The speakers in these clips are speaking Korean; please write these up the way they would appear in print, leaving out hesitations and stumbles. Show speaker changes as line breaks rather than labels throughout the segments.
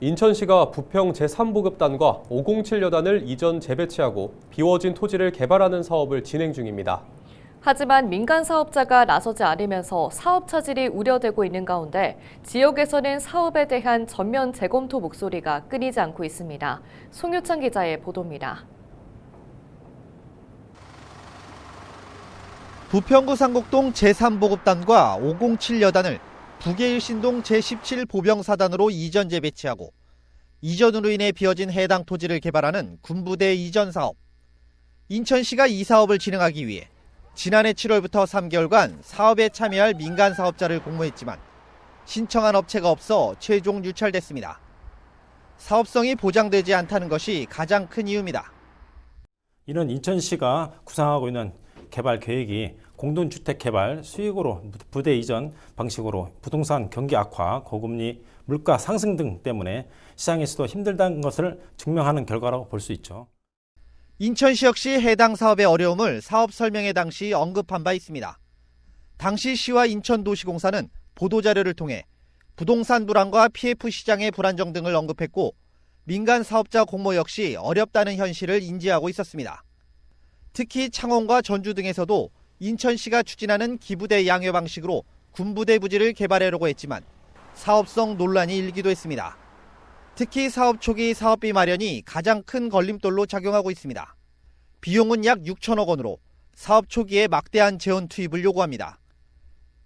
인천시가 부평 제3보급단과 507여단을 이전 재배치하고 비워진 토지를 개발하는 사업을 진행 중입니다.
하지만 민간 사업자가 나서지 않으면서 사업 차질이 우려되고 있는 가운데 지역에서는 사업에 대한 전면 재검토 목소리가 끊이지 않고 있습니다. 송유찬 기자의 보도입니다.
부평구 상곡동 제3보급단과 507여단을 북해일신동 제17보병사단으로 이전 재배치하고 이전으로 인해 비어진 해당 토지를 개발하는 군부대 이전 사업. 인천시가 이 사업을 진행하기 위해 지난해 7월부터 3개월간 사업에 참여할 민간 사업자를 공모했지만 신청한 업체가 없어 최종 유찰됐습니다. 사업성이 보장되지 않다는 것이 가장 큰 이유입니다.
이는 인천시가 구상하고 있는 개발 계획이 공동주택 개발 수익으로 부대 이전 방식으로 부동산 경기 악화, 고금리, 물가 상승 등 때문에 시장에서도 힘들다는 것을 증명하는 결과라고 볼 수 있죠.
인천시 역시 해당 사업의 어려움을 사업 설명회 당시 언급한 바 있습니다. 당시 시와 인천도시공사는 보도자료를 통해 부동산 불안과 PF 시장의 불안정 등을 언급했고 민간 사업자 공모 역시 어렵다는 현실을 인지하고 있었습니다. 특히 창원과 전주 등에서도 인천시가 추진하는 기부대 양회 방식으로 군부대 부지를 개발하려고 했지만 사업성 논란이 일기도 했습니다. 특히 사업 초기 사업비 마련이 가장 큰 걸림돌로 작용하고 있습니다. 비용은 약 6천억 원으로 사업 초기에 막대한 재원 투입을 요구합니다.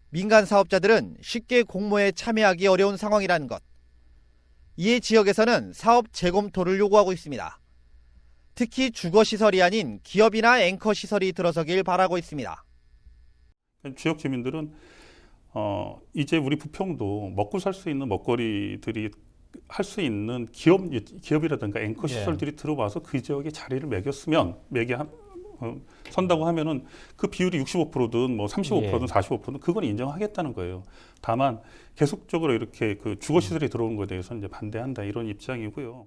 민간 사업자들은 쉽게 공모에 참여하기 어려운 상황이라는 것. 이에 지역에서는 사업 재검토를 요구하고 있습니다. 특히 주거시설이 아닌 기업이나 앵커시설이 들어서길 바라고 있습니다.
지역 주민들은 이제 우리 부평도 먹고 살 수 있는 먹거리들이 할 수 있는 기업이라든가 앵커 시설들이 들어와서 그 지역에 자리를 매겼으면 선다고 하면은 그 비율이 65%든 뭐 35%든 45%든 그건 인정하겠다는 거예요. 다만 계속적으로 이렇게 그 주거 시설이 들어오는 것에 대해서 이제 반대한다 이런 입장이고요.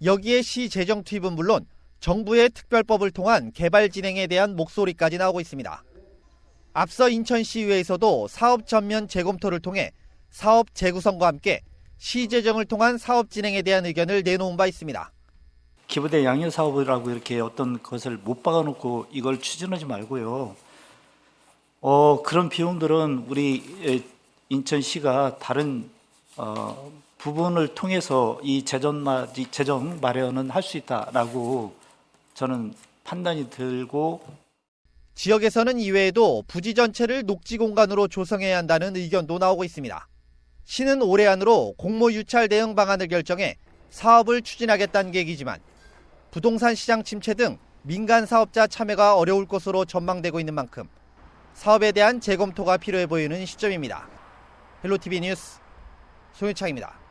여기에 시 재정 투입은 물론 정부의 특별법을 통한 개발 진행에 대한 목소리까지 나오고 있습니다. 앞서 인천시의회에서도 사업 전면 재검토를 통해 사업 재구성과 함께 시 재정을 통한 사업 진행에 대한 의견을 내놓은 바 있습니다.
기부대 양육 사업이라고 이렇게 어떤 것을 못 박아놓고 이걸 추진하지 말고요. 그런 비용들은 우리 인천시가 다른 부분을 통해서 이 재정 마련은 할 수 있다라고 저는 판단이 들고
지역에서는 이외에도 부지 전체를 녹지 공간으로 조성해야 한다는 의견도 나오고 있습니다. 시는 올해 안으로 공모 유찰 대응 방안을 결정해 사업을 추진하겠다는 계획이지만 부동산 시장 침체 등 민간 사업자 참여가 어려울 것으로 전망되고 있는 만큼 사업에 대한 재검토가 필요해 보이는 시점입니다. 헬로티비 뉴스 송유창입니다.